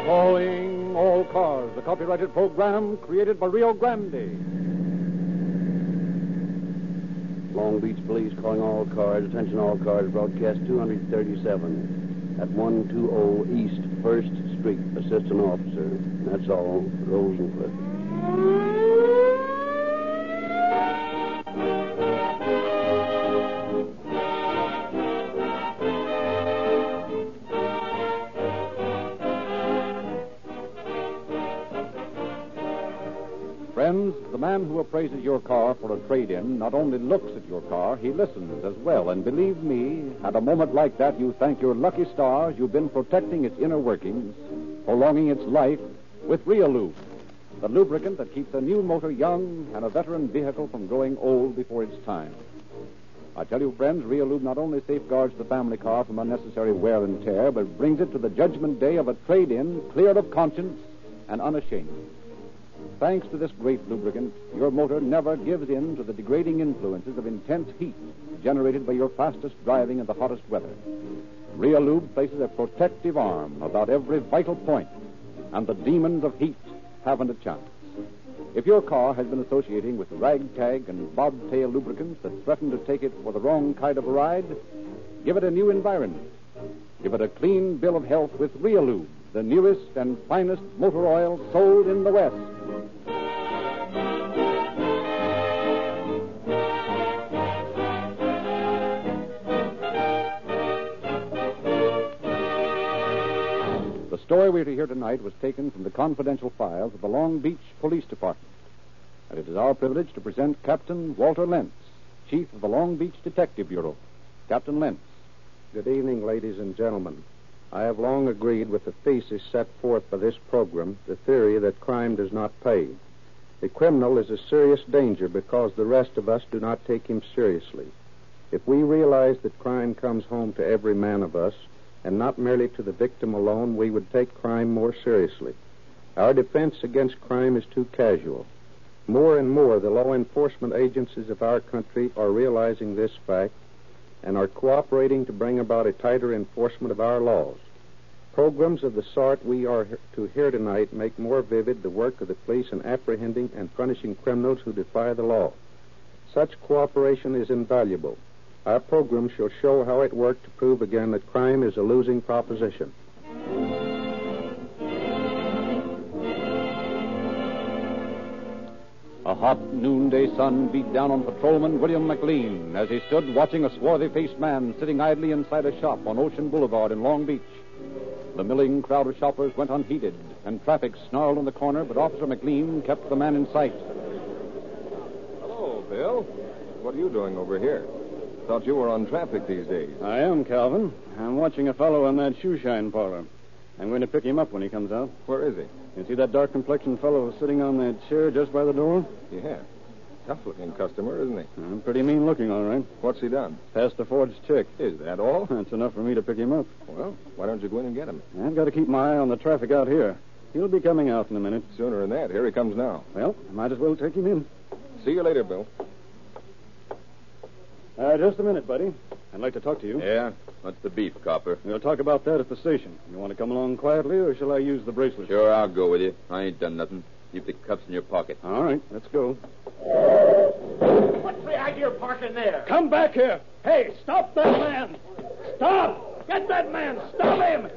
Calling all cars, the copyrighted program created by Rio Grande. Long Beach Police calling all cars. Attention all cars. Broadcast 237 at 120 East 1st Street. Assistant officer. That's all. Rosenquist. Friends, the man who appraises your car for a trade-in not only looks at your car, he listens as well. And believe me, at a moment like that, you thank your lucky stars you've been protecting its inner workings, prolonging its life with Realube, the lubricant that keeps a new motor young and a veteran vehicle from growing old before its time. I tell you, friends, Realube not only safeguards the family car from unnecessary wear and tear, but brings it to the judgment day of a trade-in cleared of conscience and unashamed. Thanks to this great lubricant, your motor never gives in to the degrading influences of intense heat generated by your fastest driving in the hottest weather. Realube places a protective arm about every vital point, and the demons of heat haven't a chance. If your car has been associating with ragtag and bobtail lubricants that threaten to take it for the wrong kind of a ride, give it a new environment. Give it a clean bill of health with Realube, the newest and finest motor oil sold in the West. The story we're to hear tonight was taken from the confidential files of the Long Beach Police Department. And it is our privilege to present Captain Walter Lentz, Chief of the Long Beach Detective Bureau. Captain Lentz. Good evening, ladies and gentlemen. I have long agreed with the thesis set forth by this program, the theory that crime does not pay. The criminal is a serious danger because the rest of us do not take him seriously. If we realize that crime comes home to every man of us, and not merely to the victim alone, we would take crime more seriously. Our defense against crime is too casual. More and more, the law enforcement agencies of our country are realizing this fact and are cooperating to bring about a tighter enforcement of our laws. Programs of the sort we are to hear tonight make more vivid the work of the police in apprehending and punishing criminals who defy the law. Such cooperation is invaluable. Our program shall show how it worked to prove again that crime is a losing proposition. A hot noonday sun beat down on patrolman William McLean as he stood watching a swarthy-faced man sitting idly inside a shop on Ocean Boulevard in Long Beach. The milling crowd of shoppers went unheeded, and traffic snarled in the corner, but Officer McLean kept the man in sight. Hello, Bill. What are you doing over here? Thought you were on traffic these days. I am, Calvin. I'm watching a fellow in that shoeshine parlor. I'm going to pick him up when he comes out. Where is he? You see that dark-complexioned fellow sitting on that chair just by the door? Yeah. Tough-looking customer, isn't he? Pretty mean-looking, all right. What's he done? Passed the forged check. Is that all? That's enough for me to pick him up. Well, why don't you go in and get him? I've got to keep my eye on the traffic out here. He'll be coming out in a minute. Sooner than that. Here he comes now. Well, I might as well take him in. See you later, Bill. Just a minute, buddy. I'd like to talk to you. Yeah? What's the beef, copper? We'll talk about that at the station. You want to come along quietly, or shall I use the bracelet? Sure, I'll go with you. I ain't done nothing. Keep the cuffs in your pocket. All right, let's go. What's the idea of parking there? Come back here. Hey, stop that man. Stop. Get that man. Stop him.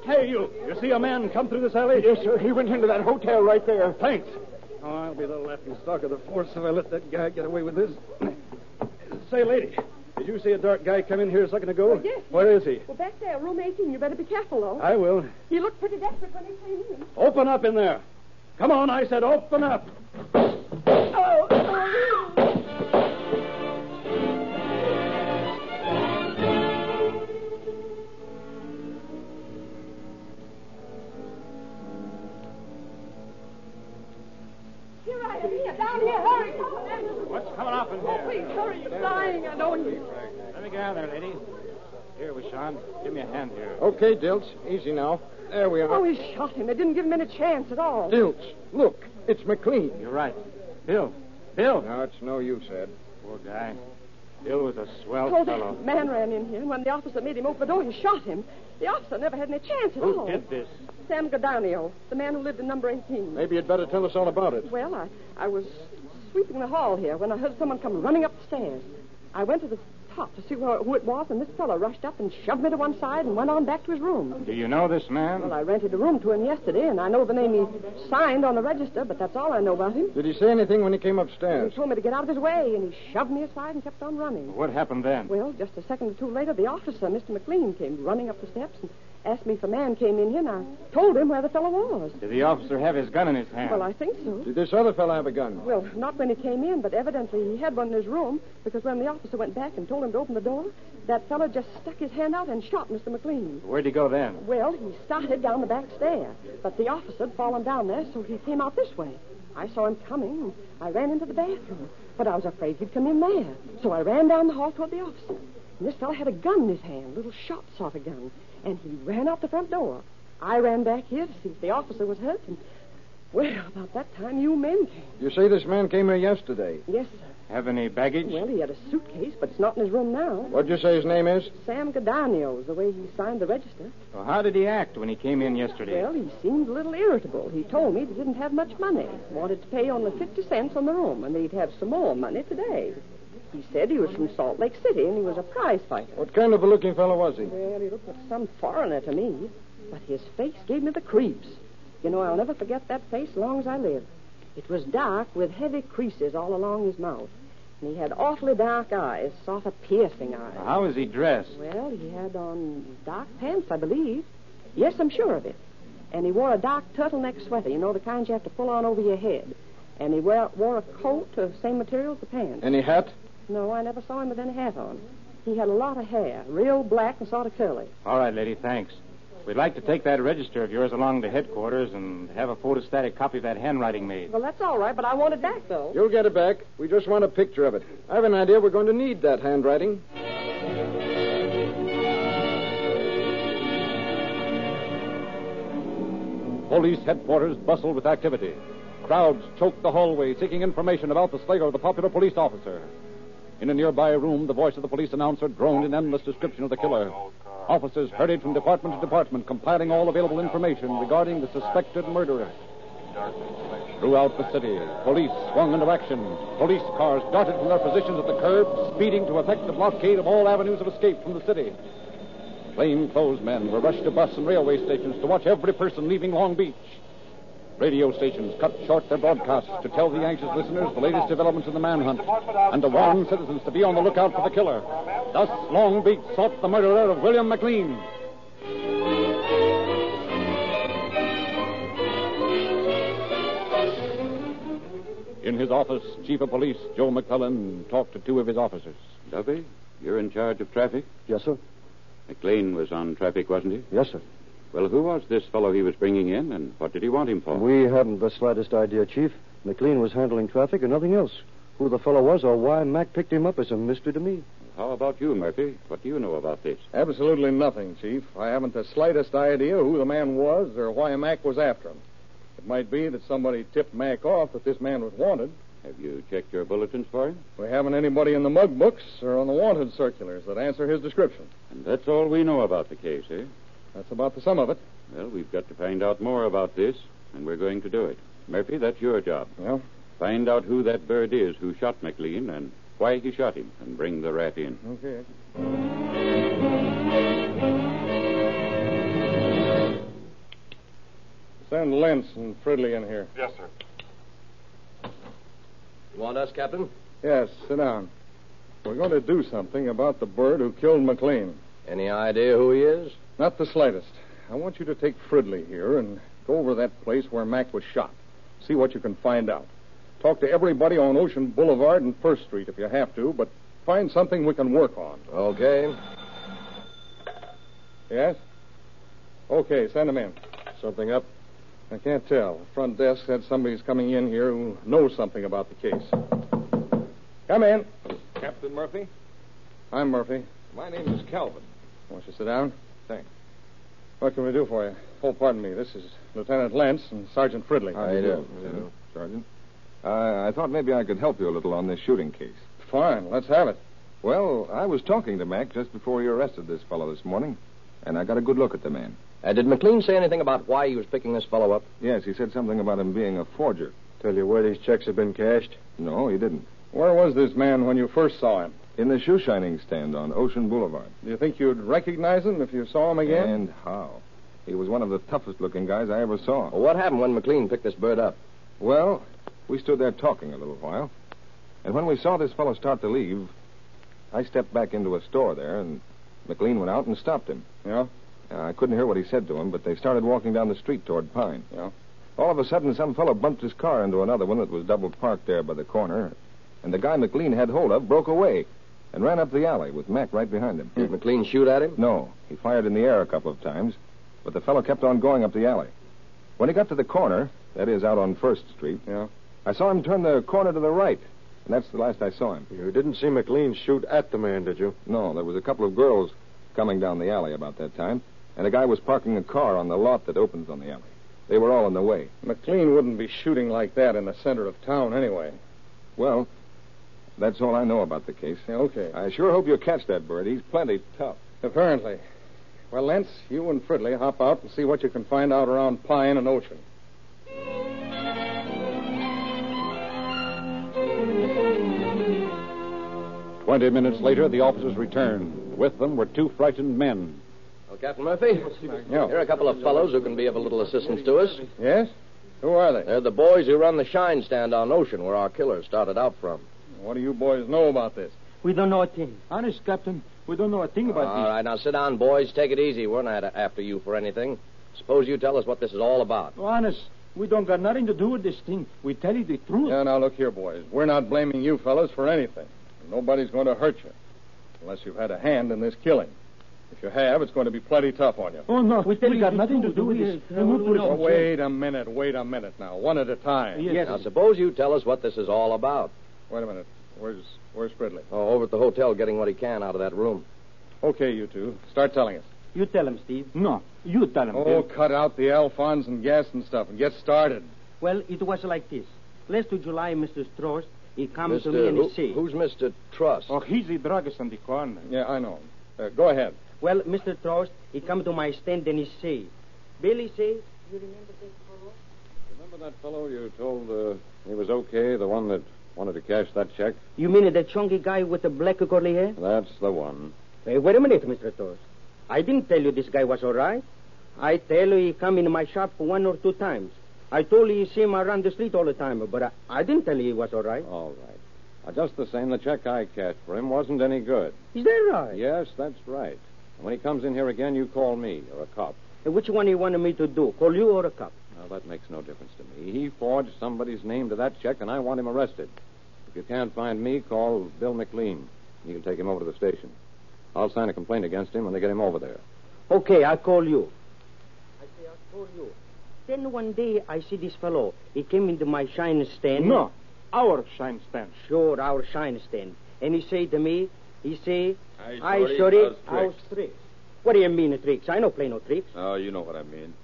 Hey, you see a man come through this alley? Yes, sir. He went into that hotel right there. Thanks. Oh, I'll be the laughing stock of the force if I let that guy get away with this. Say, lady, did you see a dark guy come in here a second ago? Oh, yes. Where is he? Well, back there, room 18. You better be careful, though. I will. He looked pretty desperate when he came in. Open up in there. Come on, I said open up. Oh. Here I am. Here, down here. Hurry. What's coming up in Oh, here? please, hurry. You're dying. I know you. Let me get out there, lady. Here, Sean. Give me a hand here. Okay, Dilch. Easy now. There we are. Oh, he shot him. They didn't give him any chance at all. Dilch, look. It's McLean. You're right. Bill. Bill. No, it's no use, Ed. Poor guy. Bill was a swell Oh, fellow. that man ran in here, and when the officer made him open the door, he shot him. The officer never had any chance at all. Who did this? Sam Gadanio, the man who lived in number 18. Maybe you'd better tell us all about it. Well, I was sweeping the hall here when I heard someone come running up the stairs. I went to the top to see who it was, and this fellow rushed up and shoved me to one side and went on back to his room. Do you know this man? Well, I rented a room to him yesterday, and I know the name he signed on the register, but that's all I know about him. Did he say anything when he came upstairs? He told me to get out of his way, and he shoved me aside and kept on running. What happened then? Well, just a second or two later, the officer, Mr. McLean, came running up the steps and asked me if a man came in here, and I told him where the fellow was. Did the officer have his gun in his hand? Well, I think so. Did this other fellow have a gun? Well, not when he came in, but evidently he had one in his room, because when the officer went back and told him to open the door, that fellow just stuck his hand out and shot Mr. McLean. Where'd he go then? Well, he started down the back stair, but the officer had fallen down there, so he came out this way. I saw him coming, and I ran into the bathroom, but I was afraid he'd come in there, so I ran down the hall toward the officer. And this fellow had a gun in his hand, a little shot sort of gun, and he ran out the front door. I ran back here to see if the officer was hurt, and, well, about that time, you men came. You say this man came here yesterday? Yes, sir. Have any baggage? Well, he had a suitcase, but it's not in his room now. What'd you say his name is? Sam Gadanio is the way he signed the register. Well, how did he act when he came in yesterday? Well, he seemed a little irritable. He told me he didn't have much money. Wanted to pay only 50 cents on the room, and he'd have some more money today. He said he was from Salt Lake City, and he was a prize fighter. What kind of a looking fellow was he? Well, he looked like some foreigner to me, but his face gave me the creeps. You know, I'll never forget that face as long as I live. It was dark with heavy creases all along his mouth. And he had awfully dark eyes, sort of piercing eyes. How was he dressed? Well, he had on dark pants, I believe. Yes, I'm sure of it. And he wore a dark turtleneck sweater, you know, the kind you have to pull on over your head. And he wore a coat of the same material as the pants. Any hat? No, I never saw him with any hat on. He had a lot of hair, real black and sort of curly. All right, lady, thanks. We'd like to take that register of yours along to headquarters and have a photostatic copy of that handwriting made. Well, that's all right, but I want it back, though. You'll get it back. We just want a picture of it. I have an idea we're going to need that handwriting. Police headquarters bustled with activity. Crowds choked the hallway, seeking information about the slayer of the popular police officer. In a nearby room, the voice of the police announcer droned an endless description of the killer. Officers hurried from department to department, compiling all available information regarding the suspected murderer. Throughout the city, police swung into action. Police cars darted from their positions at the curb, speeding to effect the blockade of all avenues of escape from the city. Plainclothes men were rushed to bus and railway stations to watch every person leaving Long Beach. Radio stations cut short their broadcasts to tell the anxious listeners the latest developments in the manhunt and to warn citizens to be on the lookout for the killer. Thus, Long Beach sought the murderer of William McLean. In his office, Chief of Police Joe McClellan talked to two of his officers. Duffy, you're in charge of traffic? Yes, sir. McLean was on traffic, wasn't he? Yes, sir. Well, who was this fellow he was bringing in, and what did he want him for? We haven't the slightest idea, Chief. McLean was handling traffic and nothing else. Who the fellow was or why Mac picked him up is a mystery to me. How about you, Murphy? What do you know about this? Absolutely nothing, Chief. I haven't the slightest idea who the man was or why Mac was after him. It might be that somebody tipped Mac off that this man was wanted. Have you checked your bulletins for him? We haven't anybody in the mug books or on the wanted circulars that answer his description. And that's all we know about the case, eh? That's about the sum of it. Well, we've got to find out more about this, and we're going to do it. Murphy, that's your job. Well? Find out who that bird is who shot McLean and why he shot him, and bring the rat in. Okay. Send Lentz and Fridley in here. Yes, sir. You want us, Captain? Yes, sit down. We're going to do something about the bird who killed McLean. Any idea who he is? Not the slightest. I want you to take Fridley here and go over that place where Mac was shot. See what you can find out. Talk to everybody on Ocean Boulevard and First Street if you have to, but find something we can work on. Okay. Yes? Okay, send him in. Something up? I can't tell. The front desk said somebody's coming in here who knows something about the case. Come in. Captain Murphy? I'm Murphy. My name is Calvin. Want you to sit down? Thanks. What can we do for you? Oh, pardon me. This is Lieutenant Lentz and Sergeant Fridley. How you do? Hello, Sergeant. I thought maybe I could help you a little on this shooting case. Fine. Let's have it. Well, I was talking to Mac just before you arrested this fellow this morning. and I got a good look at the man. Did McLean say anything about why he was picking this fellow up? Yes, he said something about him being a forger. Tell you where these checks have been cashed? No, he didn't. Where was this man when you first saw him? In the shoe shining stand on Ocean Boulevard. Do you think you'd recognize him if you saw him again? And how? He was one of the toughest-looking guys I ever saw. Well, what happened when McLean picked this bird up? Well, we stood there talking a little while. And when we saw this fellow start to leave, I stepped back into a store there, and McLean went out and stopped him. Yeah? I couldn't hear what he said to him, but they started walking down the street toward Pine. Yeah. All of a sudden, some fellow bumped his car into another one that was double parked there by the corner, and the guy McLean had hold of broke away and ran up the alley with Mac right behind him. Did McLean shoot at him? No. He fired in the air a couple of times, but the fellow kept on going up the alley. When he got to the corner, that is, out on 1st Street, Yeah. I saw him turn the corner to the right, and that's the last I saw him. You didn't see McLean shoot at the man, did you? No, there was a couple of girls coming down the alley about that time, and a guy was parking a car on the lot that opens on the alley. They were all in the way. McLean wouldn't be shooting like that in the center of town anyway. Well, that's all I know about the case. Yeah, okay. I sure hope you'll catch that bird. He's plenty tough. Apparently. Well, Lance, you and Fridley hop out and see what you can find out around Pine and Ocean. 20 minutes later, the officers returned. With them were two frightened men. Well, Captain Murphy, Yeah. here are a couple of fellows who can be of a little assistance to us. Yes? Who are they? They're the boys who run the shine stand on Ocean, where our killer started out from. What do you boys know about this? We don't know a thing. Honest, Captain, we don't know a thing about All right, now sit down, boys. Take it easy. We're not after you for anything. Suppose you tell us what this is all about. this. Honest, we don't got nothing to do with this thing. We tell you the truth. Yeah, now look here, boys. We're not blaming you fellas for anything. Nobody's going to hurt you. Unless you've had a hand in this killing. If you have, it's going to be plenty tough on you. Oh, no. We tell you got the nothing to truth. do with this. Oh, wait a minute now. One at a time. Yes. Now, suppose you tell us what this is all about. Wait a minute. Where's Fridley? Oh, over at the hotel getting what he can out of that room. Okay, you two. Start telling us. You tell him, Steve. No, you tell him. Oh, cut out the Alphonse and gas and stuff and get started. Well, it was like this. Last of July, Mr. Stross, he come to me and he say... Who's Mr. Trust? Oh, he's the druggist on the corner. Yeah, I know. Go ahead. Well, Mr. Trost, he come to my stand and he say, Billy say, you remember that fellow? Remember that fellow you told he was okay, the one that wanted to cash that check? You mean that chunky guy with the black curly hair? That's the one. Hey, wait a minute, Mr. Trost. I didn't tell you this guy was all right. I tell you he come in my shop 1 or 2 times. I told you see him around the street all the time, but I didn't tell you he was all right. All right. Just the same, the check I cashed for him wasn't any good. Is that right? Yes, that's right. And when he comes in here again, you call me or a cop. Which one you wanted me to do, call you or a cop? Well, that makes no difference to me. He forged somebody's name to that check, and I want him arrested. If you can't find me, call Bill McLean. You can take him over to the station. I'll sign a complaint against him when they get him over there. Okay, I'll call you. I'll call you. Then one day I see this fellow. He came into my shine stand. No, our shine stand. Sure, our shine stand. And he say to me, Hi, Shorty, how's how's tricks? What do you mean, tricks? I don't play no tricks. Oh, you know what I mean.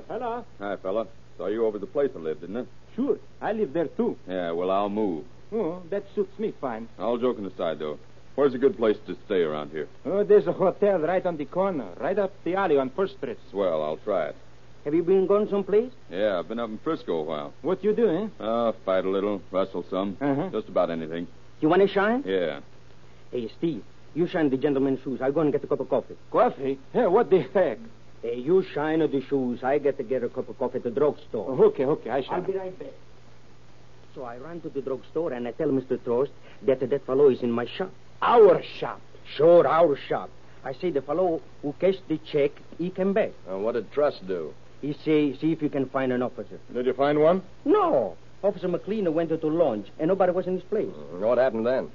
Hello. Hi, fella. Saw you over the place I lived, didn't it? Sure, I live there too. Yeah, well, I'll move. Oh, that suits me fine. All joking aside, though, where's a good place to stay around here? Oh, there's a hotel right on the corner, right up the alley on First Street. Swell, I'll try it. Have you been gone someplace? Yeah, I've been up in Frisco a while. What you do, eh? Fight a little, wrestle some. Uh-huh. Just about anything. You want to shine? Yeah. Hey, Steve, you shine the gentleman's shoes. I go and get a cup of coffee. Coffee? Hey, what the heck? Hey, you shine the shoes. I get to get a cup of coffee at the drugstore. Okay, I shall. I'll be right back. So I ran to the drugstore and I tell Mr. Trost that fellow is in my shop. Our shop. Sure, our shop. I say the fellow who cashed the check, he came back. What did Trust do? He say, see if you can find an officer. Did you find one? No. Officer McLean went to lunch and nobody was in his place. What happened then?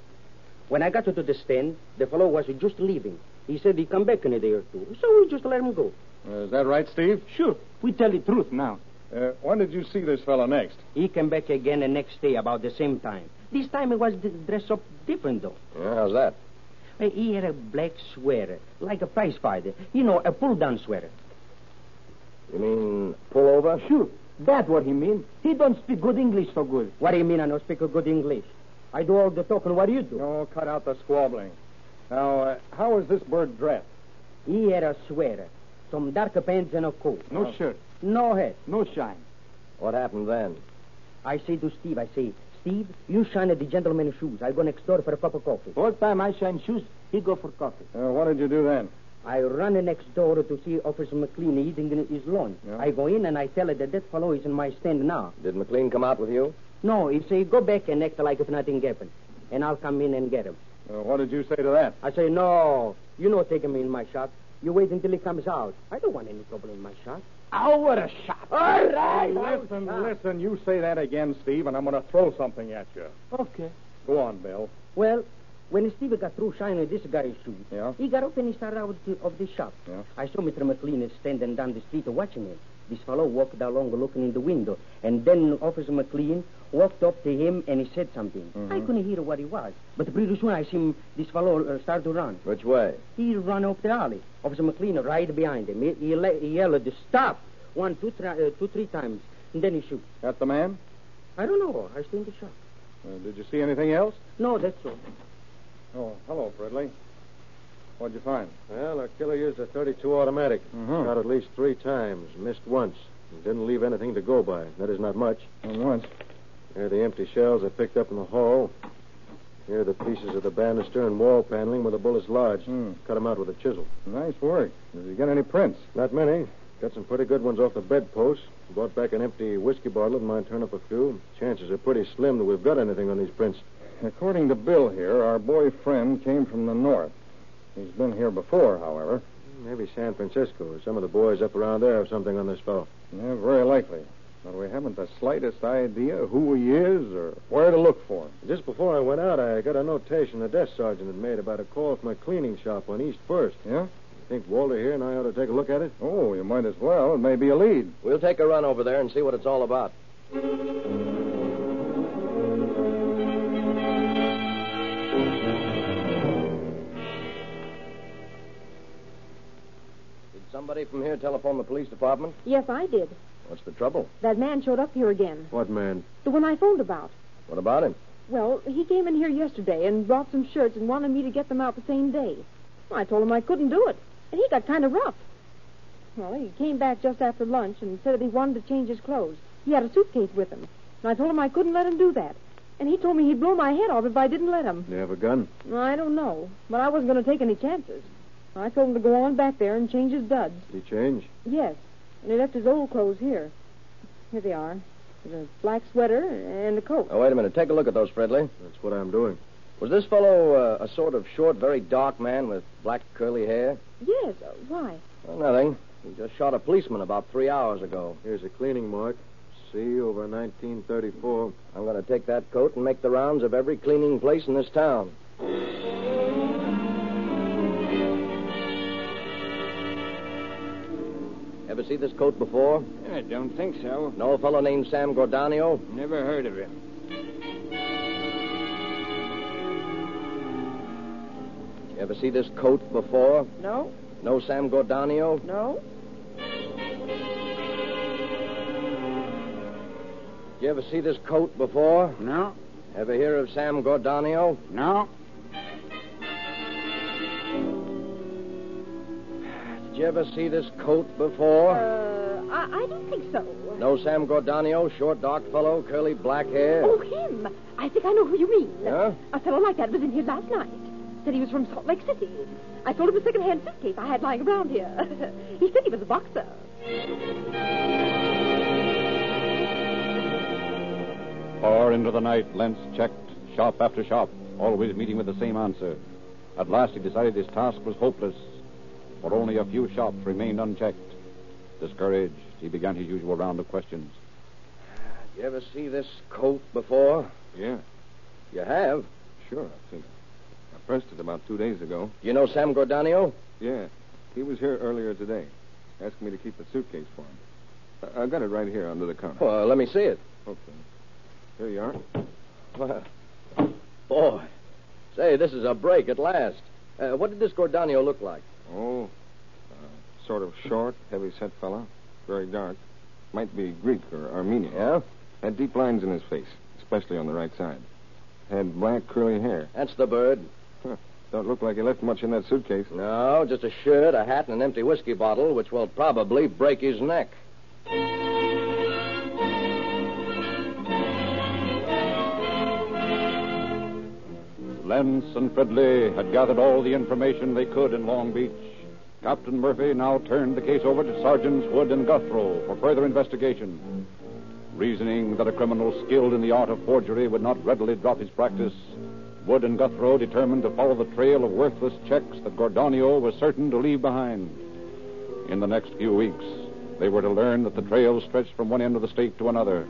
When I got to the stand, the fellow was just leaving. He said he'd come back in a day or two, so we just let him go. Is that right, Steve? Sure. We tell the truth now. When did you see this fellow next? He came back again the next day about the same time. This time he was dressed up different, though. Yeah, how's that? He had a black sweater, like a prize fighter. You know, a pull-down sweater. You mean pull over? Sure. That's what he mean. He don't speak good English so good. What do you mean I don't speak a good English? I do all the talking. What do you do? Oh, cut out the squabbling. Now, how is this bird dressed? He had a sweater, some darker pants and a coat. No shirt, No hat. no shine. What happened then? I say to Steve, Steve, you shine at the gentleman's shoes. I go next door for a cup of coffee. All time I shine shoes, he go for coffee. What did you do then? I run next door to see Officer McLean eating his lunch. Yeah. I go in and I tell her that fellow is in my stand now. Did McLean come out with you? No, he say, go back and act like if nothing happened. And I'll come in and get him. What did you say to that? I say, no, you not taking me in my shop. You wait until he comes out. I don't want any trouble in my shop. Oh, what a shot. All right. Listen, you say that again, Steve, and I'm going to throw something at you. Okay. Go on, Bill. Well, when Steve got through shining this guy's shoes, Yeah? he got up and he started out of the shop. Yeah. I saw Mr. McLean standing down the street watching him. This fellow walked along looking in the window, and then Officer McLean walked up to him and he said something. I couldn't hear what he was, but pretty soon I see this fellow start to run. Which way? He ran up the alley. Officer McLean right behind him. He yelled, stop! 1, 2, 3 times, and then he shoot. That the man? I don't know. I stay in the shop. Did you see anything else? No, that's all. Oh, hello, Fridley. What'd you find? Well, our killer used a .32 automatic. Shot at least 3 times, missed once. And didn't leave anything to go by. That is not much. Once. Here are the empty shells I picked up in the hall. Here are the pieces of the banister and wall paneling where the bullets lodged. Cut them out with a chisel. Nice work. Did you get any prints? Not many. Got some pretty good ones off the bedpost. Brought back an empty whiskey bottle and might turn up a few. Chances are pretty slim that we've got anything on these prints. According to Bill here, our boy friend came from the north. He's been here before, however. Maybe San Francisco or some of the boys up around there have something on this fellow. Yeah, very likely. But we haven't the slightest idea who he is or where to look for him. Just before I went out, I got a notation the desk sergeant had made about a call from a cleaning shop on East First. Yeah? Think Walter here and I ought to take a look at it? Oh, you might as well. It may be a lead. We'll take a run over there and see what it's all about. Somebody from here telephone the police department? Yes, I did. What's the trouble? That man showed up here again. What man? The one I phoned about. What about him? Well, he came in here yesterday and brought some shirts and wanted me to get them out the same day. Well, I told him I couldn't do it, and he got kind of rough. Well, he came back just after lunch and said that he wanted to change his clothes. He had a suitcase with him, and I told him I couldn't let him do that. And he told me he'd blow my head off if I didn't let him. Do you have a gun? I don't know, but I wasn't going to take any chances. I told him to go on back there and change his duds. Did he change? Yes, and he left his old clothes here. Here they are. There's a black sweater and a coat. Oh, wait a minute. Take a look at those, Fredley. That's what I'm doing. Was this fellow a sort of short, very dark man with black curly hair? Yes, why? Well, nothing. He just shot a policeman about 3 hours ago. Here's a cleaning mark. C over 1934. I'm going to take that coat and make the rounds of every cleaning place in this town. Ever see this coat before? I don't think so. Know a fellow named Sam Gordanio? Never heard of him. You ever see this coat before? No? No Sam Gordanio? No? You ever see this coat before? No? Ever hear of Sam Gordanio? No? Did you ever see this coat before? I don't think so. No Sam Gordanio, short, dark fellow, curly black hair. Oh, him. I think I know who you mean. Yeah? A fellow like that was in here last night. Said he was from Salt Lake City. I told him a second-hand suitcase I had lying around here. He said he was a boxer. Far into the night, Lentz checked shop after shop, always meeting with the same answer. At last he decided his task was hopeless, for only a few shops remained unchecked. Discouraged, he began his usual round of questions. Did you ever see this coat before? Yeah, You have? sure, I've seen it. I pressed it about 2 days ago. Do you know Sam Gordanio? Yeah, he was here earlier today. Asked me to keep the suitcase for him. I got it right here under the counter. Well, let me see it. Okay. Here you are. Well, boy. Say, this is a break at last. What did this Gordanio look like? Oh, sort of short, heavy-set fella. Very dark. Might be Greek or Armenian. Yeah? Had deep lines in his face, especially on the right side. Had black, curly hair. That's the bird. Huh. Don't look like he left much in that suitcase. No, just a shirt, a hat, and an empty whiskey bottle, which will probably break his neck. Lentz and Fridley had gathered all the information they could in Long Beach. Captain Murphy now turned the case over to Sergeants Wood and Guthrow for further investigation. Reasoning that a criminal skilled in the art of forgery would not readily drop his practice, Wood and Guthrow determined to follow the trail of worthless checks that Gordonio was certain to leave behind. In the next few weeks, they were to learn that the trail stretched from one end of the state to another.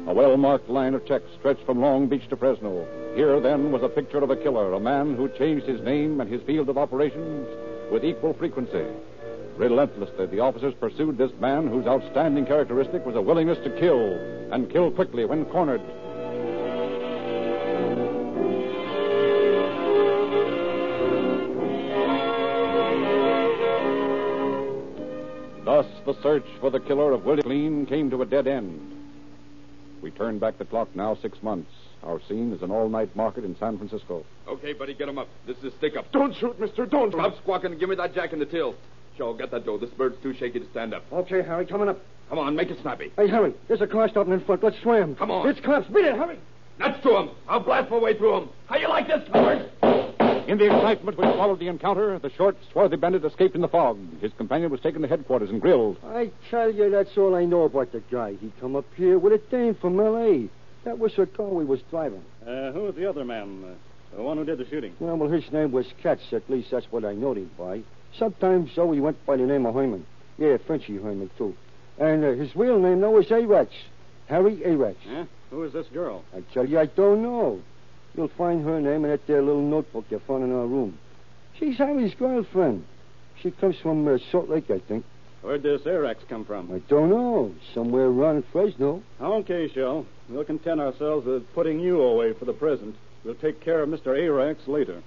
A well-marked line of checks stretched from Long Beach to Fresno. Here, then, was a picture of a killer, a man who changed his name and his field of operations with equal frequency. Relentlessly, the officers pursued this man whose outstanding characteristic was a willingness to kill, and kill quickly when cornered. Thus, the search for the killer of William Clean came to a dead end. We turn back the clock now 6 months. Our scene is an all-night market in San Francisco. Okay, buddy, get him up. This is stick-up. Don't shoot, mister. Don't. Stop squawking and give me that jack in the till. Joe, get that dough. This bird's too shaky to stand up. Okay, Harry, coming up. Come on, make it snappy. Hey, Harry, there's a car stopping in front. Let's swim. Come on. It's cops. Beat it, Harry. Nuts to him. I'll blast my way through him. How you like this, coward? In the excitement which followed the encounter, the short, swarthy bandit escaped in the fog. His companion was taken to headquarters and grilled. I tell you, that's all I know about the guy. He come up here with a dame from L.A. That was the car we was driving. Who was the other man? The one who did the shooting? Yeah, well, his name was Katz. At least that's what I know him by. Sometimes, though, he went by the name of Herman. Yeah, Frenchy Herman, too. And his real name, though, is Arax. Harry Arax. Yeah? Who is this girl? I tell you, I don't know. You'll find her name in that there little notebook you found in our room. She's Harry's girlfriend. She comes from Salt Lake, I think. Where'd this Arax come from? I don't know. Somewhere around Fresno. Okay, Shell. We'll content ourselves with putting you away for the present. We'll take care of Mr. Arax later.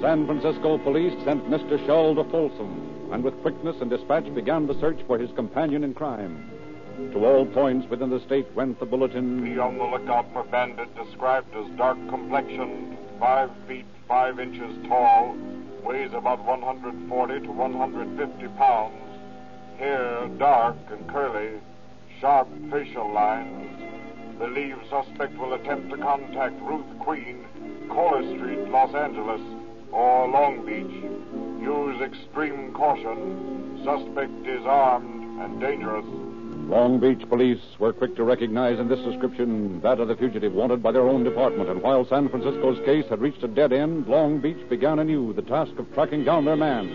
San Francisco police sent Mr. Shull to Folsom, and with quickness and dispatch began the search for his companion in crime. To all points within the state went the bulletin. Be on the lookout for bandit described as dark complexioned, 5 feet 5 inches tall, weighs about 140 to 150 pounds, hair dark and curly, sharp facial lines. Believe suspect will attempt to contact Ruth Queen, Kohler Street, Los Angeles, or Long Beach. Use extreme caution. Suspect is armed and dangerous. Long Beach police were quick to recognize in this description that of the fugitive wanted by their own department, and while San Francisco's case had reached a dead end, Long Beach began anew the task of tracking down their man.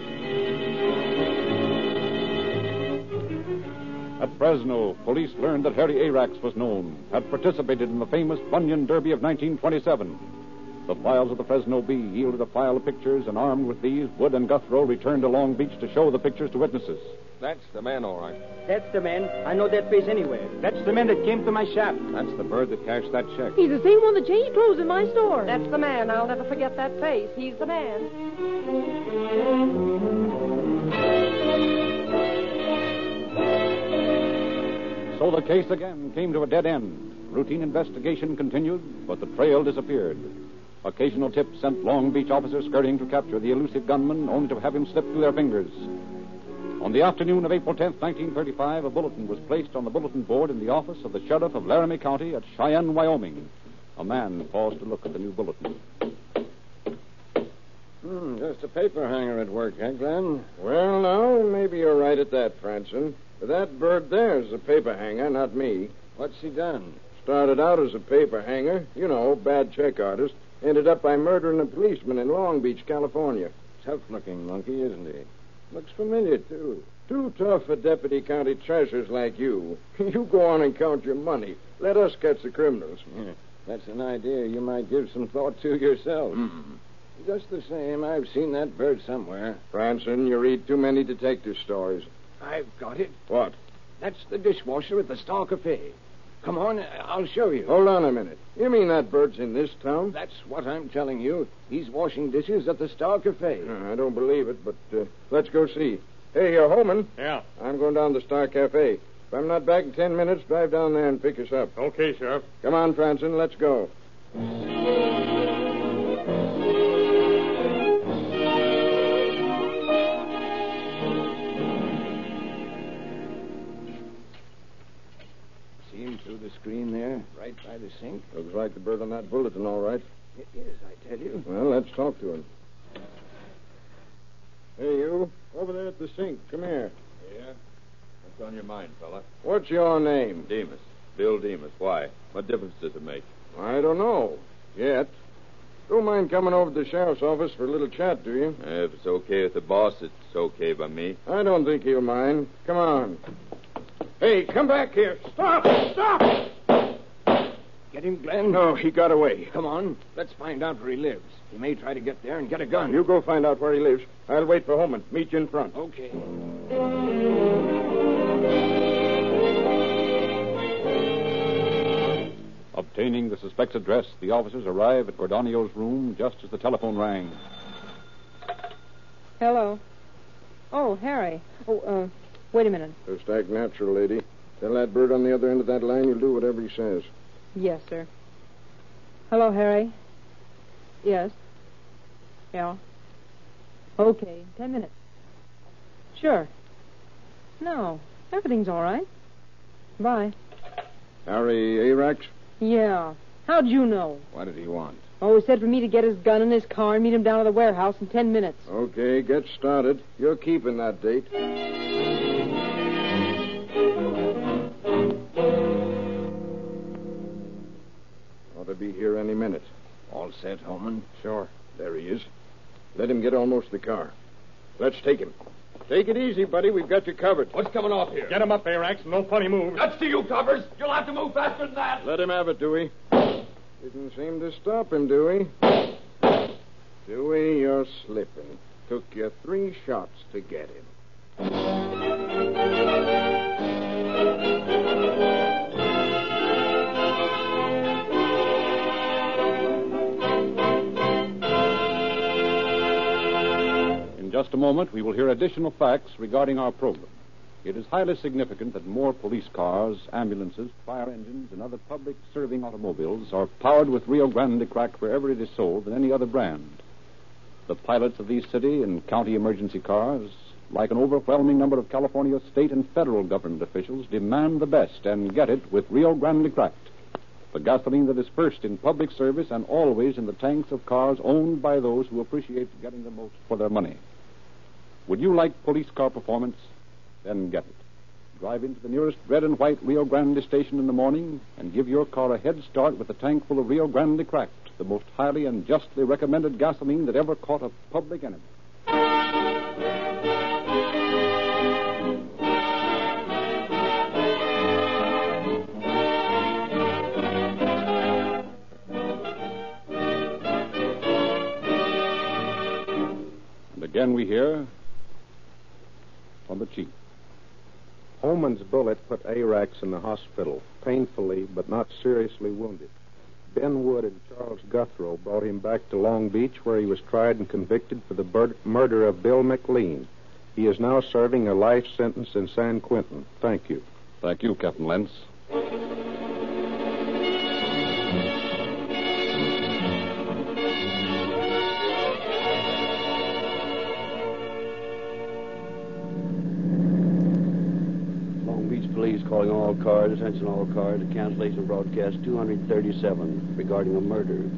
At Fresno, police learned that Harry Arax was known, had participated in the famous Bunyan Derby of 1927. The files of the Fresno Bee yielded a file of pictures, and armed with these, Wood and Guthrow returned to Long Beach to show the pictures to witnesses. That's the man, all right. That's the man. I know that face anywhere. That's the man that came to my shop. That's the bird that cashed that check. He's the same one that changed clothes in my store. That's the man. I'll never forget that face. He's the man. So the case again came to a dead end. Routine investigation continued, but the trail disappeared. Occasional tips sent Long Beach officers scurrying to capture the elusive gunman, only to have him slip through their fingers. On the afternoon of April 10th, 1935, a bulletin was placed on the bulletin board in the office of the sheriff of Laramie County at Cheyenne, Wyoming. A man paused to look at the new bulletin. Just a paper hanger at work, eh, Glenn? Well, no, maybe you're right at that, Franson. But that bird there's a paper hanger, not me. What's he done? Started out as a paper hanger, bad check artist. Ended up by murdering a policeman in Long Beach, California. Tough-looking monkey, isn't he? Looks familiar, too. Too tough for deputy county treasurers like you. You go on and count your money. Let us catch the criminals. Yeah, that's an idea you might give some thought to yourself. Just the same, I've seen that bird somewhere. Franson, you read too many detective stories. I've got it. What? That's the dishwasher at the Star Cafe. Come on, I'll show you. Hold on a minute. You mean that bird's in this town? That's what I'm telling you. He's washing dishes at the Star Cafe. I don't believe it, but let's go see. Hey, Holman. Yeah? I'm going down to the Star Cafe. If I'm not back in 10 minutes, drive down there and pick us up. Okay, Sheriff. Come on, Franson, let's go. See him through the screen there, right by the sink? Looks like the bird on that bulletin, all right. It is, I tell you. Well, let's talk to him. Hey, you. Over there at the sink. Come here. Yeah? What's on your mind, fella? What's your name? Demas. Bill Demas. Why? What difference does it make? I don't know. Yet. Don't mind coming over to the sheriff's office for a little chat, do you? If it's okay with the boss, it's okay by me. I don't think he'll mind. Come on. Hey, come back here. Stop! Stop! Get him, Glenn? No, he got away. Come on. Let's find out where he lives. He may try to get there and get a gun. You go find out where he lives. I'll wait for Holman. Meet you in front. Okay. Obtaining the suspect's address, the officers arrive at Gordonio's room just as the telephone rang. Hello. Oh, Harry. Oh, wait a minute. Just act natural, lady. Tell that bird on the other end of that line you'll do whatever he says. Yes, sir. Hello, Harry. Yes. Yeah. Okay, 10 minutes. Sure. No, everything's all right. Bye. Harry Arax? Yeah. How'd you know? What did he want? Oh, he said for me to get his gun in his car and meet him down at the warehouse in 10 minutes. Okay, get started. You're keeping that date. Ought to be here any minute. All set, Holman? Sure. There he is. Let him get almost to the car. Let's take him. Take it easy, buddy. We've got you covered. What's coming off here? Get him up, Arax. No funny moves. That's to you, coppers. You'll have to move faster than that. Let him have it, Dewey. Didn't seem to stop him, Dewey. Dewey, you're slipping. Took you 3 shots to get him. In just a moment, we will hear additional facts regarding our program. It is highly significant that more police cars, ambulances, fire engines, and other public-serving automobiles are powered with Rio Grande crack wherever it is sold than any other brand. The pilots of these city and county emergency cars, like an overwhelming number of California state and federal government officials, demand the best and get it with Rio Grande cracked, the gasoline that is first in public service and always in the tanks of cars owned by those who appreciate getting the most for their money. Would you like police car performance? Then get it. Drive into the nearest red and white Rio Grande station in the morning and give your car a head start with a tank full of Rio Grande cracked, the most highly and justly recommended gasoline that ever caught a public enemy. And again we hear from the chief. Holman's bullet put Arax in the hospital, painfully but not seriously wounded. Ben Wood and Charles Guthrow brought him back to Long Beach, where he was tried and convicted for the murder of Bill McLean. He is now serving a life sentence in San Quentin. Thank you. Thank you, Captain Lentz. Police calling all cars, attention all cars, cancellation broadcast 237 regarding a murder.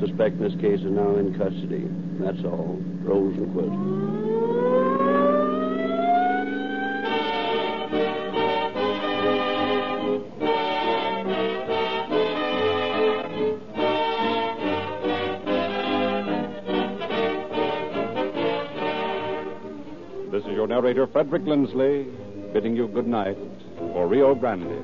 Suspect in this case is now in custody. That's all. Rosenquist. This is your narrator, Frederick Lindsley, bidding you good night for Rio Grande.